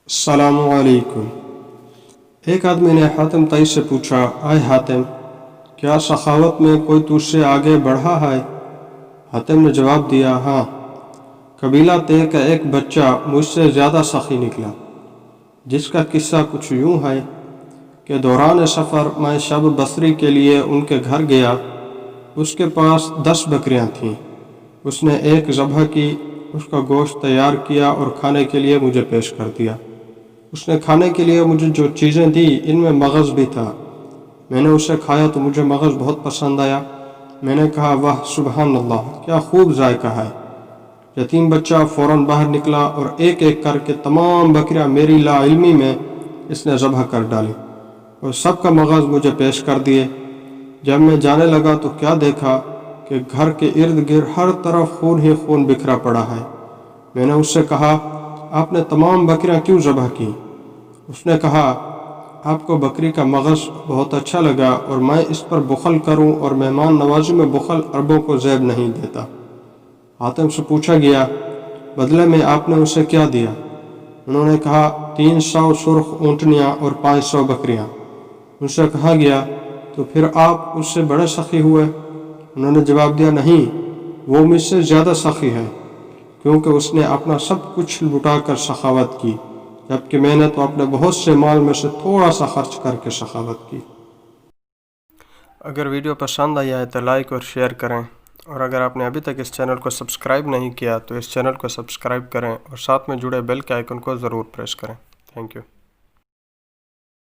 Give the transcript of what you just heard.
अस्सलामु अलैकुम। एक आदमी ने हातिम ताई से पूछा, आए हातिम, क्या सखावत में कोई तुझसे आगे बढ़ा है? हातिम ने जवाब दिया, हाँ, कबीला ते का एक बच्चा मुझसे ज़्यादा सखी निकला, जिसका किस्सा कुछ यूँ है कि दौरान सफ़र मैं शब बसरी के लिए उनके घर गया। उसके पास 10 बकरियां थीं। उसने एक ज़बह की, उसका गोश्त तैयार किया और खाने के लिए मुझे पेश कर दिया। उसने खाने के लिए मुझे जो चीज़ें दी, इनमें मगज़ भी था। मैंने उसे खाया तो मुझे मगज़ बहुत पसंद आया। मैंने कहा, वाह सुबहान अल्लाह, क्या खूब जायका है। यतीम बच्चा फ़ौरन बाहर निकला और एक एक करके तमाम बकरियां मेरी लाइल्मी में इसने ज़बह कर डाली और सबका मगज़ मुझे पेश कर दिए। जब मैं जाने लगा तो क्या देखा कि घर के इर्द गिर्द हर तरफ खून ही खून बिखरा पड़ा है। मैंने उससे कहा, आपने तमाम बकरियां क्यों ज़बह की? उसने कहा, आपको बकरी का मगज़ बहुत अच्छा लगा और मैं इस पर बुखल करूं और मेहमान नवाजी में बुखल अरबों को ज़ैब नहीं देता। हातिम से पूछा गया, बदले में आपने उसे क्या दिया? उन्होंने कहा, 300 सुर्ख ऊँटनियाँ और 500 बकरियाँ। उनसे कहा गया, तो फिर आप उससे बड़े सखी हुए? उन्होंने जवाब दिया, नहीं, वो मुझसे ज़्यादा सखी है, क्योंकि उसने अपना सब कुछ लुटा कर सखावत की, जबकि मैंने तो अपने बहुत से माल में से थोड़ा सा खर्च करके सखावत की। अगर वीडियो पसंद आई है तो लाइक और शेयर करें, और अगर आपने अभी तक इस चैनल को सब्सक्राइब नहीं किया तो इस चैनल को सब्सक्राइब करें और साथ में जुड़े बेल के आइकन को ज़रूर प्रेस करें। Thank you.